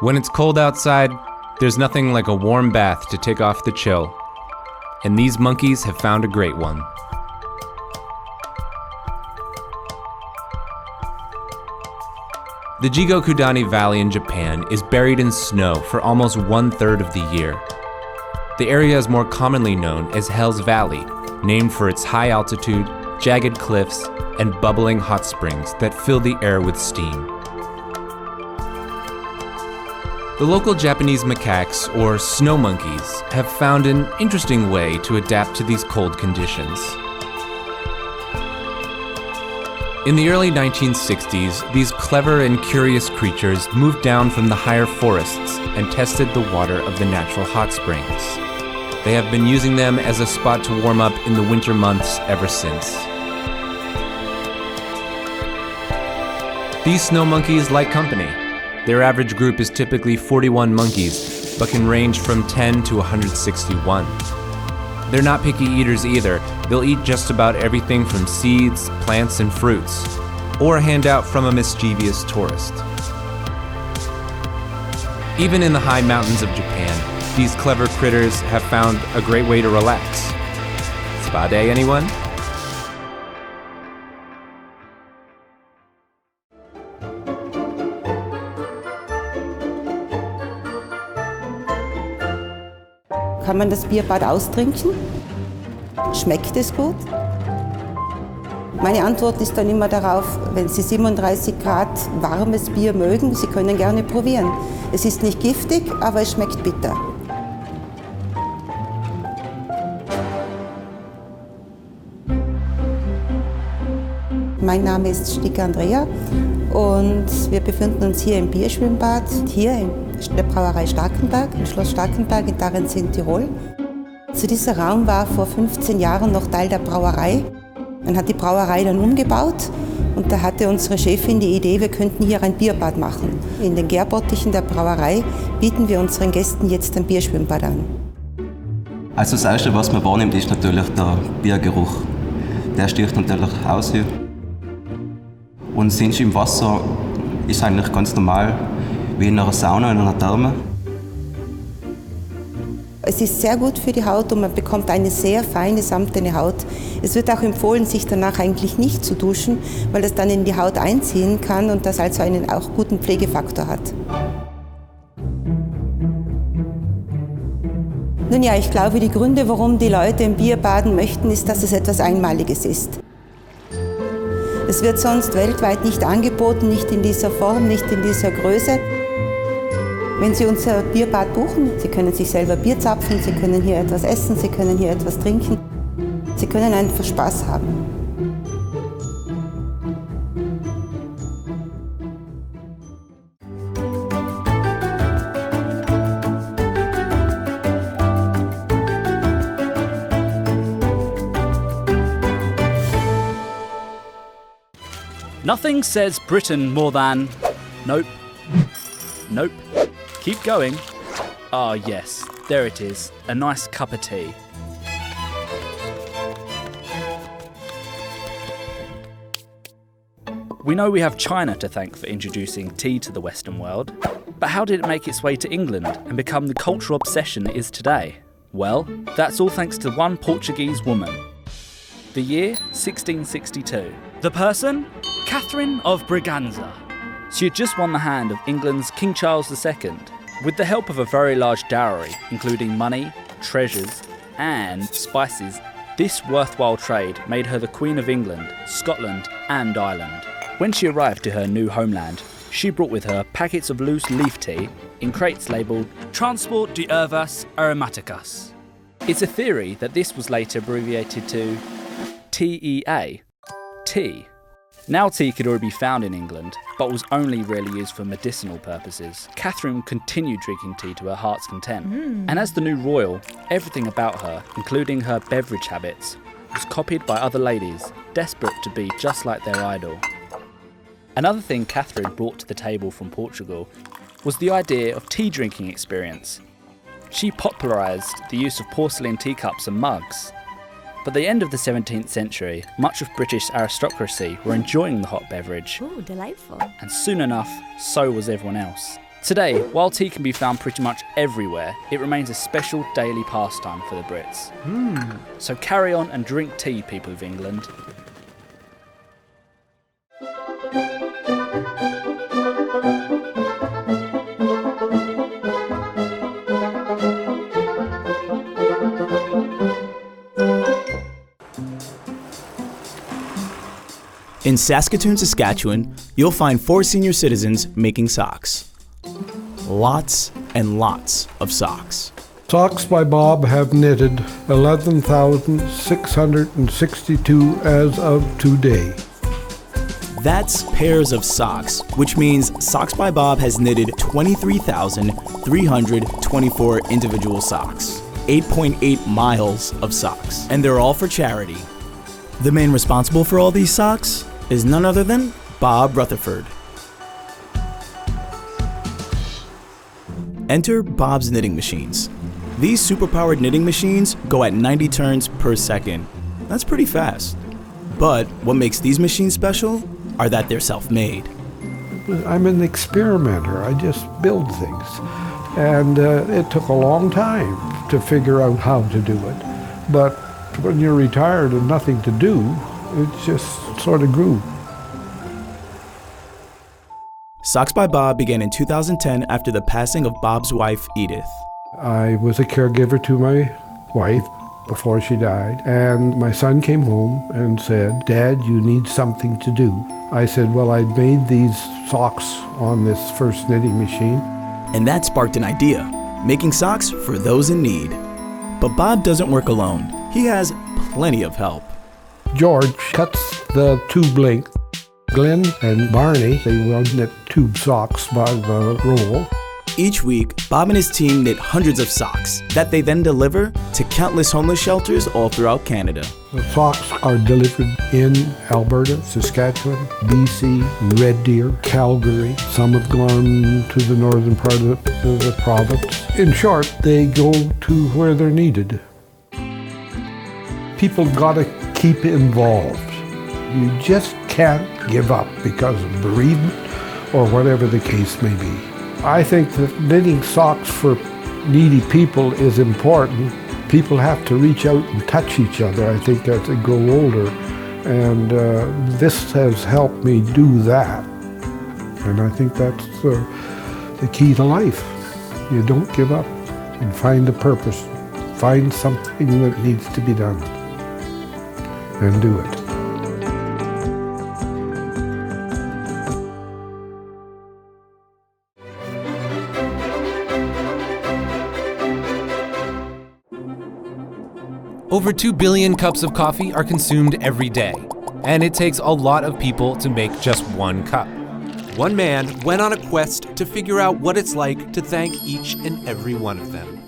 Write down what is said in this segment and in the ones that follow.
When it's cold outside, there's nothing like a warm bath to take off the chill. And these monkeys have found a great one. The Jigokudani Valley in Japan is buried in snow for almost 1/3 of the year. The area is more commonly known as Hell's Valley, named for its high altitude, jagged cliffs, and bubbling hot springs that fill the air with steam. The local Japanese macaques, or snow monkeys, have found an interesting way to adapt to these cold conditions. In the early 1960s, these clever and curious creatures moved down from the higher forests and tested the water of the natural hot springs. They have been using them as a spot to warm up in the winter months ever since. These snow monkeys like company. Their average group is typically 41 monkeys, but can range from 10 to 161. They're not picky eaters either. They'll eat just about everything from seeds, plants, and fruits, or a handout from a mischievous tourist. Even in the high mountains of Japan, these clever critters have found a great way to relax. Spa day, anyone? Kann man das Bierbad austrinken? Schmeckt es gut? Meine Antwort ist dann immer darauf, wenn Sie 37 Grad warmes Bier mögen, Sie können gerne probieren. Es ist nicht giftig, aber es schmeckt bitter. Mein Name ist Sticker Andrea und wir befinden uns hier im Bierschwimmbad, hier in der Brauerei Starkenberg, im Schloss Starkenberg in Darenz in Tirol. So dieser Raum war vor 15 Jahren noch Teil der Brauerei. Man hat die Brauerei dann umgebaut und da hatte unsere Chefin die Idee, wir könnten hier ein Bierbad machen. In den Gärbottichen der Brauerei bieten wir unseren Gästen jetzt ein Bierschwimmbad an. Also das Erste, was man wahrnimmt, ist natürlich der Biergeruch. Der sticht natürlich aus hier. Und sonst im Wasser ist eigentlich ganz normal, wie in einer Sauna, in einer Therme. Es ist sehr gut für die Haut und man bekommt eine sehr feine, samtene Haut. Es wird auch empfohlen, sich danach eigentlich nicht zu duschen, weil das dann in die Haut einziehen kann und das also einen auch guten Pflegefaktor hat. Nun ja, ich glaube, die Gründe, warum die Leute im Bier baden möchten, ist, dass es etwas Einmaliges ist. Es wird sonst weltweit nicht angeboten, nicht in dieser Form, nicht in dieser Größe. Wenn Sie unser Bierbad buchen, Sie können sich selber Bier zapfen, Sie können hier etwas essen, Sie können hier etwas trinken. Sie können einfach Spaß haben. Nothing says Britain more than... Nope. Nope. Keep going. Ah, yes. There it is. A nice cup of tea. We know we have China to thank for introducing tea to the Western world, but how did it make its way to England and become the cultural obsession it is today? Well, that's all thanks to one Portuguese woman. The year 1662. The person? Catherine of Braganza. She had just won the hand of England's King Charles II, with the help of a very large dowry, including money, treasures, and spices. This worthwhile trade made her the Queen of England, Scotland, and Ireland. When she arrived to her new homeland, she brought with her packets of loose leaf tea in crates labelled Transport de Herbas Aromaticas. It's a theory that this was later abbreviated to TEA, tea. Now tea could already be found in England, but was only really used for medicinal purposes. Catherine continued drinking tea to her heart's content. And as the new royal, everything about her, including her beverage habits, was copied by other ladies, desperate to be just like their idol. Another thing Catherine brought to the table from Portugal was the idea of tea drinking experience. She popularised the use of porcelain teacups and mugs. By the end of the 17th century, much of British aristocracy were enjoying the hot beverage. Ooh, delightful. And soon enough, so was everyone else. Today, while tea can be found pretty much everywhere, it remains a special daily pastime for the Brits. So carry on and drink tea, people of England. In Saskatoon, Saskatchewan, you'll find 4 senior citizens making socks. Lots and lots of socks. Socks by Bob have knitted 11,662 as of today. That's pairs of socks, which means Socks by Bob has knitted 23,324 individual socks. 8.8 miles of socks. And they're all for charity. The man responsible for all these socks is none other than Bob Rutherford. Enter Bob's knitting machines. These superpowered knitting machines go at 90 turns per second. That's pretty fast. But what makes these machines special are that they're self-made. I'm an experimenter. I just build things. And it took a long time to figure out how to do it. But when you're retired and nothing to do, it just sort of grew. Socks by Bob began in 2010 after the passing of Bob's wife, Edith. I was a caregiver to my wife before she died, and my son came home and said, "Dad, you need something to do." I said, well, I'd made these socks on this first knitting machine. And that sparked an idea, making socks for those in need. But Bob doesn't work alone. He has plenty of help. George cuts the tube length. Glenn and Barney, they will knit tube socks by the roll. Each week, Bob and his team knit hundreds of socks that they then deliver to countless homeless shelters all throughout Canada. The socks are delivered in Alberta, Saskatchewan, BC, Red Deer, Calgary. Some have gone to the northern part of the province. In short, they go to where they're needed. People gotta keep involved. You just can't give up because of bereavement or whatever the case may be. I think that knitting socks for needy people is important. People have to reach out and touch each other, I think, as they grow older. And this has helped me do that. And I think that's the key to life. You don't give up and find a purpose. Find something that needs to be done and do it. Over 2 billion cups of coffee are consumed every day, and it takes a lot of people to make just one cup. One man went on a quest to figure out what it's like to thank each and every one of them.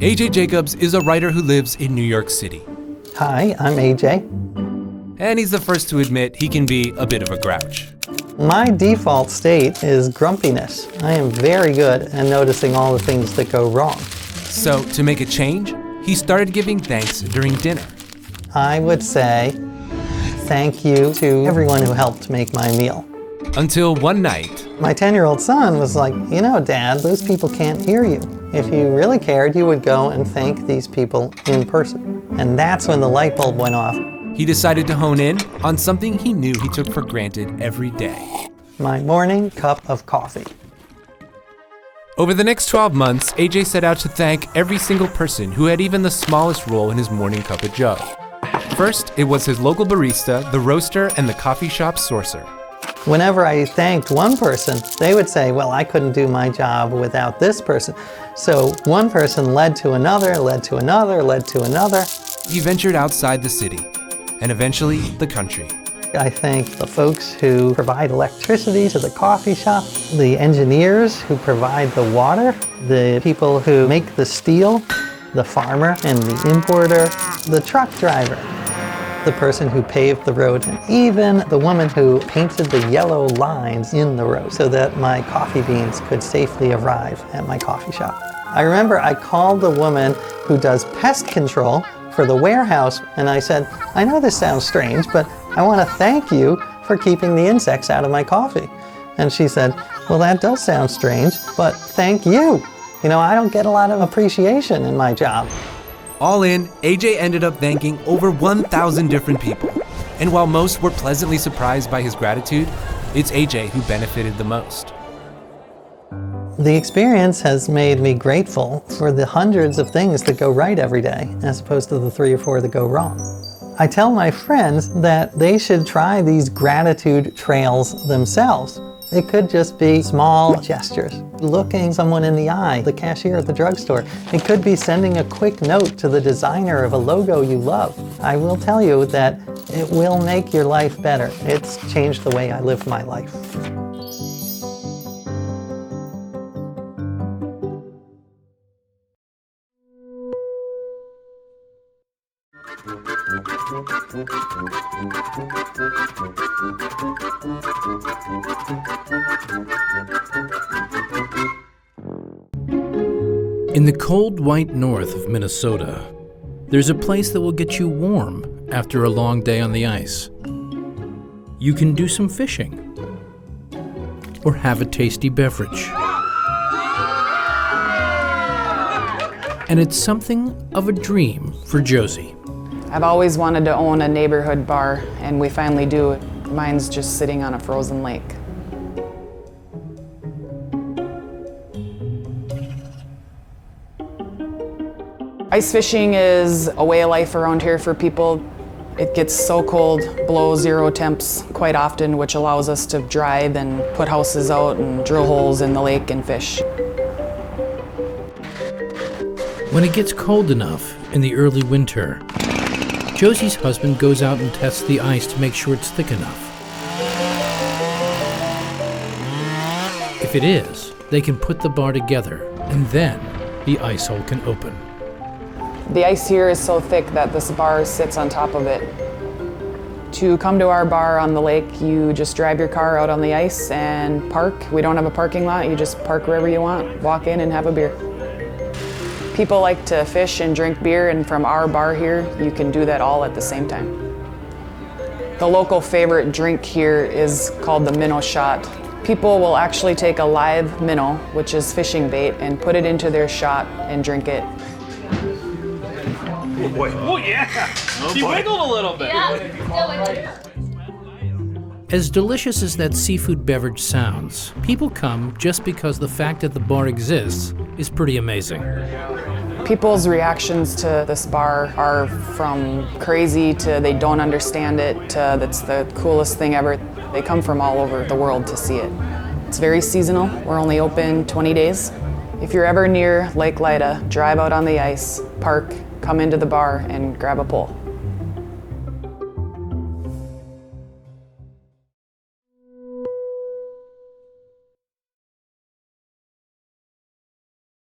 AJ Jacobs is a writer who lives in New York City. Hi, I'm AJ. And he's the first to admit he can be a bit of a grouch. My default state is grumpiness. I am very good at noticing all the things that go wrong. So, to make a change, he started giving thanks during dinner. I would say thank you to everyone who helped make my meal. Until one night, My 10-year-old son was like, you know, Dad, those people can't hear you. If you really cared, you would go and thank these people in person. And that's when the light bulb went off. he decided to hone in on something he knew he took for granted every day. My morning cup of coffee. Over the next 12 months, AJ set out to thank every single person who had even the smallest role in his morning cup of joe. First, it was his local barista, the roaster, and the coffee shop sourcer. Whenever I thanked one person, they would say, well, I couldn't do my job without this person. So one person led to another, led to another, led to another. He ventured outside the city, and eventually the country. I thank the folks who provide electricity to the coffee shop, the engineers who provide the water, the people who make the steel, the farmer and the importer, the truck driver, the person who paved the road, and even the woman who painted the yellow lines in the road so that my coffee beans could safely arrive at my coffee shop. I remember I called the woman who does pest control for the warehouse, and I said, I know this sounds strange, but I want to thank you for keeping the insects out of my coffee. And she said, well, that does sound strange, but thank you. You know, I don't get a lot of appreciation in my job. All in, AJ ended up thanking over 1,000 different people. And while most were pleasantly surprised by his gratitude, it's AJ who benefited the most. The experience has made me grateful for the hundreds of things that go right every day, as opposed to the 3 or 4 that go wrong. I tell my friends that they should try these gratitude trails themselves. It could just be small gestures, looking someone in the eye, the cashier at the drugstore. It could be sending a quick note to the designer of a logo you love. I will tell you that it will make your life better. It's changed the way I live my life. In the cold white north of Minnesota, there's a place that will get you warm after a long day on the ice. You can do some fishing or have a tasty beverage. And it's something of a dream for Josie. I've always wanted to own a neighborhood bar, and we finally do. Mine's just sitting on a frozen lake. Ice fishing is a way of life around here for people. It gets so cold, below 0 temps quite often, which allows us to drive and put houses out and drill holes in the lake and fish. When it gets cold enough in the early winter, Josie's husband goes out and tests the ice to make sure it's thick enough. If it is, they can put the bar together, and then the ice hole can open. The ice here is so thick that this bar sits on top of it. To come to our bar on the lake, you just drive your car out on the ice and park. We don't have a parking lot, you just park wherever you want, walk in and have a beer. People like to fish and drink beer, and from our bar here, you can do that all at the same time. The local favorite drink here is called the minnow shot. People will actually take a live minnow, which is fishing bait, and put it into their shot and drink it. Oh boy. Oh yeah! He wiggled a little bit. Yeah. As delicious as that seafood beverage sounds, people come just because the fact that the bar exists is pretty amazing. People's reactions to this bar are from crazy to they don't understand it to that's the coolest thing ever. They come from all over the world to see it. It's very seasonal. We're only open 20 days. If you're ever near Lake Lida, drive out on the ice, park, come into the bar and grab a pull.